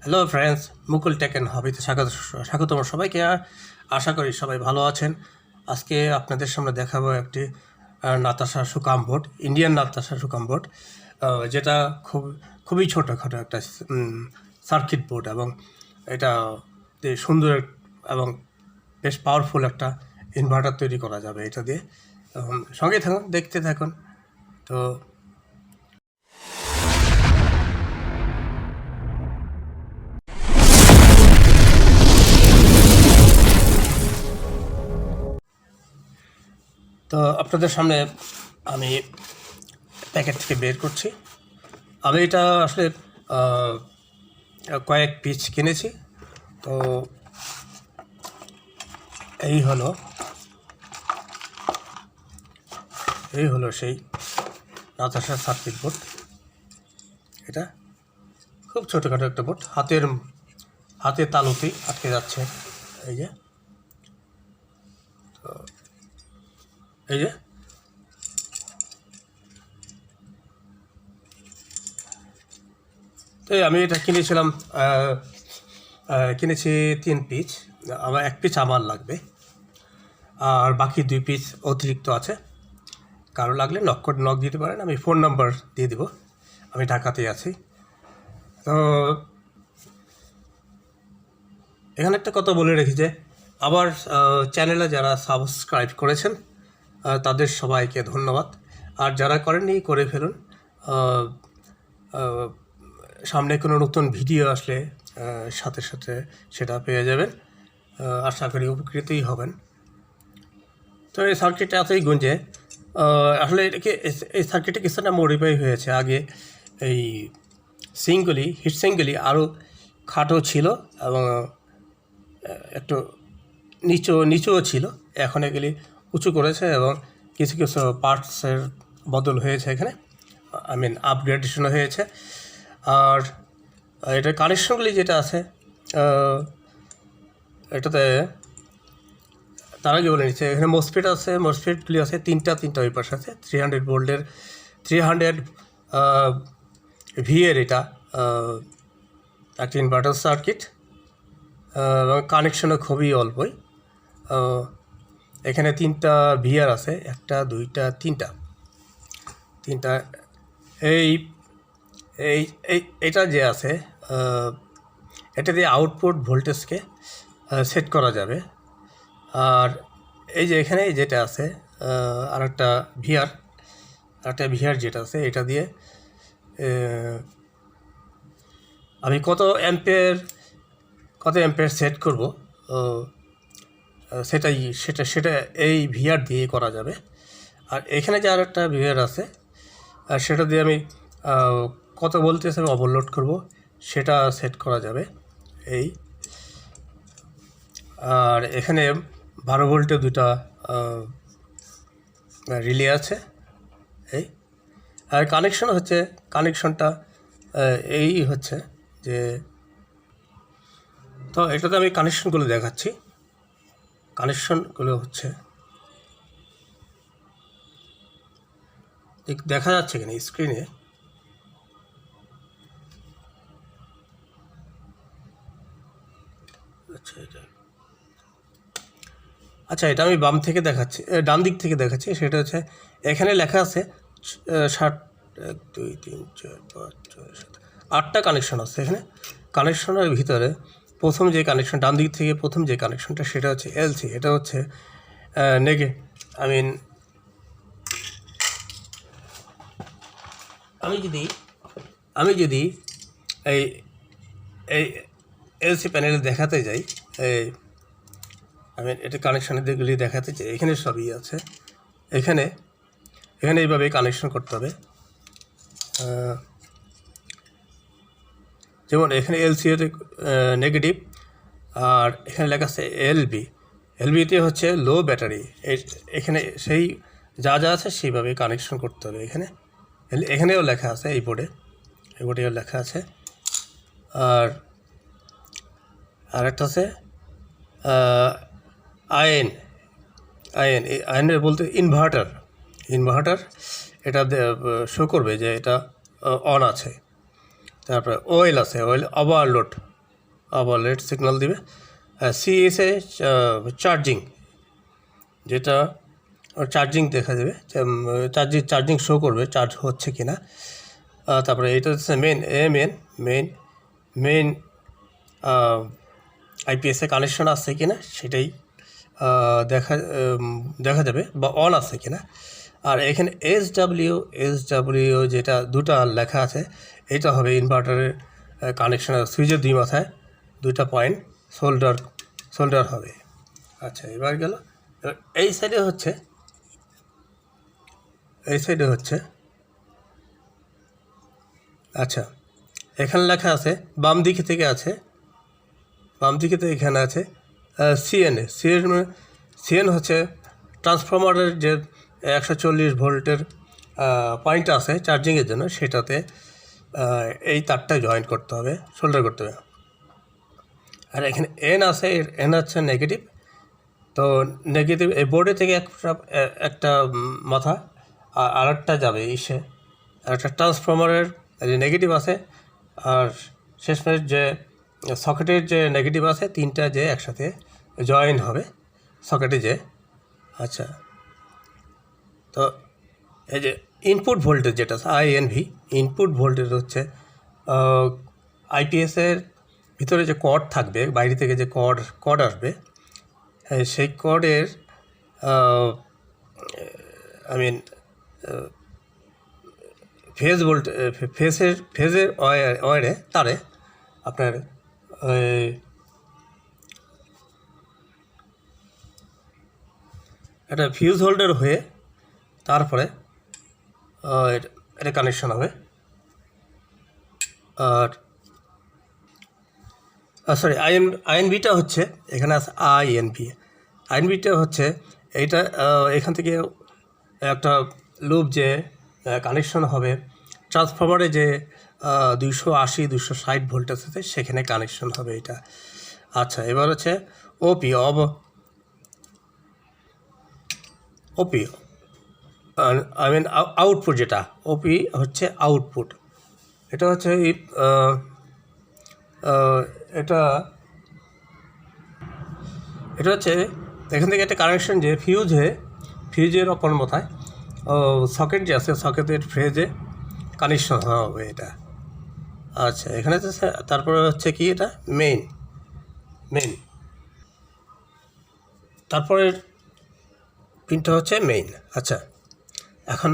Hello friends, Mukul tech and হবিতে স্বাগতম সবাইকে। আশা করি সবাই ভালো আছেন। আজকে আপনাদের সামনে দেখাবো একটি Natasha সুকাম board, Indian Natasha সুকাম board, যেটা খুবই ছোটোখাটো একটা সার্কিট বোর্ড, এবং এটা সুন্দর এবং বেশ পাওয়ারফুল একটা ইনভার্টার তৈরি করা যাবে এটা দিয়ে। সঙ্গে থাকুন, দেখতে থাকুন। তো তো আপনাদের সামনে আমি প্যাকেট থেকে বের করছি। আমি এটা আসলে কয়েক পিস কিনেছি। তো এই হলো সেই নাতাশা সার্কিট বোর্ড। এটা খুব ছোটোখাটো একটা বোর্ড, হাতের তালুতেই আটকে যাচ্ছে। এই যে তো আমি এটা কিনেছি 3 পিস। আমার 1 পিস আমার লাগবে, আর বাকি 2 পিস অতিরিক্ত আছে। কারো লাগলে নক দিতে পারেন, আমি ফোন নাম্বার দিয়ে দেব। আমি ঢাকাতেই আছি। তো এখানে একটা কথা বলে রেখি যে আবার চ্যানেলে যারা সাবস্ক্রাইব করেছেন তাদের সবাইকে ধন্যবাদ, আর যারা করেননি করে ফেলুন। সামনে কোনো নতুন ভিডিও আসলে সাথে সাথে সেটা পেয়ে যাবেন। আশা করি উপকৃতই হবেন। তো এই সার্কিটটা এতই গুঞ্জে, আসলে এই সার্কিটটা কিছুটা মডিফাই হয়েছে। আগে এই হিট সিঙ্কগুলি আরও খাটো ছিল এবং একটু নিচুও ছিল। এখন এগুলি উঁচু করেছে এবং কিছু পার্টসের বদল হয়েছে এখানে, আপগ্রেডেশন হয়েছে। আর এটা কানেকশনগুলি যেটা আছে, এটাতে তার আগে বলে নিচ্ছে, এখানে মসফেটগুলি আছে তিনটা ওই পাশে আছে। 300 ভোল্টের 300 ভিএর এটা একটা ইনভার্টার সার্কিট, এবং কানেকশনও খুবই অল্পই। এখানে 3টা ভিআর আছে, 1 2 3টা। এইটা যে আছে, এটা দিয়ে আউটপুট ভোল্টেজকে সেট করা যাবে। আর এই যে এখানে যেটা আছে আর একটা ভিআর যেটা আছে, এটা দিয়ে আমি কত অ্যাম্পেয়ার সেট করব, সেটা এই ভিআর দিয়ে করা যাবে। আর এখানে যে আর একটা ভিআর আছে, সেটা দিয়ে আমি কত ভোল্টেজ আমি ওভারলোড করব সেটা সেট করা যাবে। আর এখানে 12 ভোল্টের 2টা রিলে আছে। আর কানেকশনটা এই হচ্ছে যে, তো এটাতে আমি কানেকশনগুলো দেখাচ্ছি। কানেকশনগুলো হচ্ছে, দেখা যাচ্ছে কিনা স্ক্রিনে? আচ্ছা, এটা আমি ডান দিক থেকে দেখাচ্ছি। সেটা হচ্ছে, এখানে লেখা আছে 1 2 3 4 5 6 7 8টা কানেকশন আছে এখানে। কানেকশনের ভিতরে ডান দিক থেকে প্রথম যে কানেকশনটা, সেটা হচ্ছে এলসি। এটা হচ্ছে আমি যদি এই এলসি প্যানেলে দেখাতে যাই, এটা কানেকশনের দিকগুলি দেখাতে চাই। এখানে সবই আছে। এখানে এইভাবে কানেকশন করতে হবে। যেমন এখানে এলসি হচ্ছে নেগেটিভ, আর এখানে লেখা আছে এলবিতে হচ্ছে লো ব্যাটারি। এখানে সেই যা আছে সেইভাবে কানেকশন করতে হবে। এখানেও লেখা আছে, এই বোর্ডেও লেখা আছে। আর একটা আছে আয়নের বলতে ইনভার্টার। এটা শো করবে যে এটা অন আছে। তারপরে অয়েল ওভারলোড আবার রেড সিগন্যাল দিবে। সি এসে চার্জিং, যেটা চার্জিং দেখা যাবে, চার্জিং শো করবে চার্জ হচ্ছে কি না। তারপরে এটা হচ্ছে মেন আইপিএসে কানেকশন আছে কি না সেটাই দেখা যাবে, বা অন আছে কি না। আর এখানে এসডাব্লিউ যেটা দুটা লেখা আছে, এটা হবে ইনভার্টারের কানেকশন, সুইচের দুই মাথায় দুইটা পয়েন্ট সোল্ডার হবে। আচ্ছা, এবার গেল এই সাইডে হচ্ছে আচ্ছা, এখানে লেখা আছে বাম দিকে থেকে এখানে আছে সিএন হচ্ছে ট্রান্সফরমারের যে 140 ভোল্টের পয়েন্ট আছে চার্জিংয়ের জন্য, সেটাতে এই তারটা জয়েন করতে হবে, সোল্ডার করতে হবে। আর এখানে এন আছে, এন হচ্ছে নেগেটিভ। তো নেগেটিভ এই বোর্ডে থেকে একটা মাথা আর একটা যাবে আর একটা ট্রান্সফরমারের যে নেগেটিভ আছে, আর শেষমেশ যে সকেটের যে নেগেটিভ আছে, তিনটা যে একসাথে জয়েন হবে সকেটে যে। আচ্ছা, তো এই যে ইনপুট ভোল্টেজ যেটা আইএনভি, ইনপুট ভোল্টেজ হচ্ছে আইপিএসের ভিতরে যে কর্ড থাকবে, বাইরে থেকে যে কর্ড আসবে, সেই কর্ডের ফেজের ওয়ারে তারে আপনার একটা ফিউজ হোল্ডার হয়ে তারপরে এটা কানেকশন হবে। আর সরি, আইএনবিটা হচ্ছে এখানে আছে আইএনবিটা হচ্ছে এইটা, এখান থেকে একটা লুপ যে কানেকশন হবে ট্রান্সফরমারে যে 280-260 ভোল্টেজ আছে, সেখানে কানেকশন হবে এটা। আচ্ছা, এবার হচ্ছে ওপি আউটপুট, যেটা ওপি হচ্ছে আউটপুট। এটা হচ্ছে এটা হচ্ছে এখান থেকে একটা কানেকশন যে ফিউজের অপর মাথায় সকেট যে আছে, সকেটের ফ্রেজে কানেকশন হবে এটা। আচ্ছা, এখানে তারপরে হচ্ছে কি, এটা মেইন তারপরের পিনটা হচ্ছে মেইন। আচ্ছা, এখন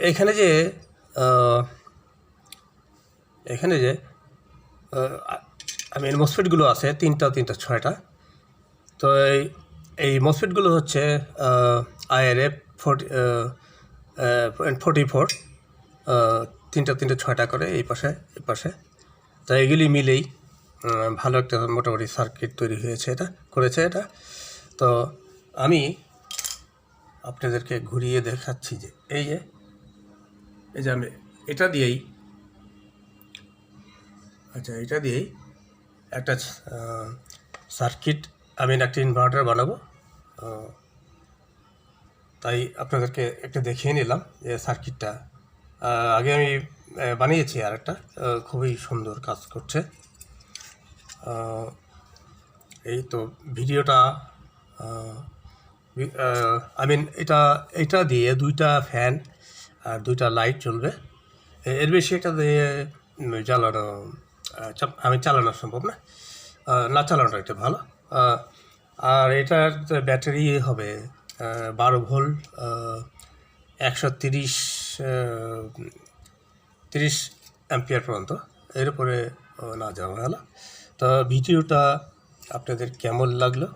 এখানে যে মসফেটগুলো আছে তিনটা 6টা। তো এই মসফেটগুলো হচ্ছে IRF 44, তিনটা 6টা করে এই পাশে। তো এগুলি মিলেই ভালো একটা মোটামুটি সার্কিট তৈরি করেছে এটা। তো আমি আপনাদেরকে ঘুরিয়ে দেখাচ্ছি যে এই যে আমি এটা দিয়েই একটা সার্কিট, একটা ইনভার্টার বানাবো। তাই আপনাদেরকে একটা দেখিয়ে নিলাম যে সার্কিটটা আগে আমি বানিয়েছি, আর একটা খুবই সুন্দর কাজ করছে। এই তো ভিডিওটা এটা দিয়ে 2টা ফ্যান আর 2টা লাইট চলবে। এর বেশি এটা দিয়ে চালানো সম্ভব না চালানোটা একটা ভালো। আর এটার ব্যাটারি হবে 12 ভোল্ট, 130 অ্যাম্পিয়ার পর্যন্ত, এর উপরে না যাওয়া হলো। তো ভিডিওটা আপনাদের কেমন লাগলো?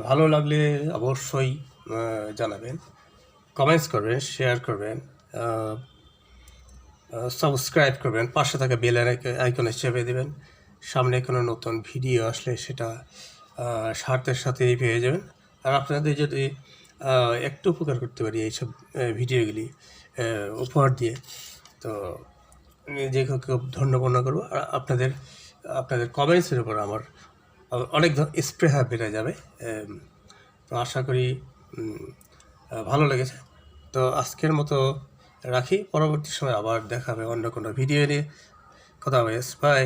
ভালো লাগলে অবশ্যই জানাবেন, কমেন্টস করবেন, শেয়ার করবেন, সাবস্ক্রাইব করবেন, পাশে থাকা বেল আইকনে চেপে দেবেন। সামনে কোনো নতুন ভিডিও আসলে সেটা সাথে সাথেই পেয়ে যাবেন। আর আপনাদের যদি একটু উপকার করতে পারি এইসব ভিডিওগুলি উপহার দিয়ে, তো নিজেকে খুব ধন্য মনে করবো। আর আপনাদের কমেন্টসের উপর আমার অনেক স্পৃহা বেড়ে যাবে। তো আশা করি ভালো লেগেছে। তো আজকের মতো রাখি, পরবর্তী সময় আবার দেখা হবে অন্য কোনো ভিডিও নিয়ে। খোদা হাফেজ, বাই।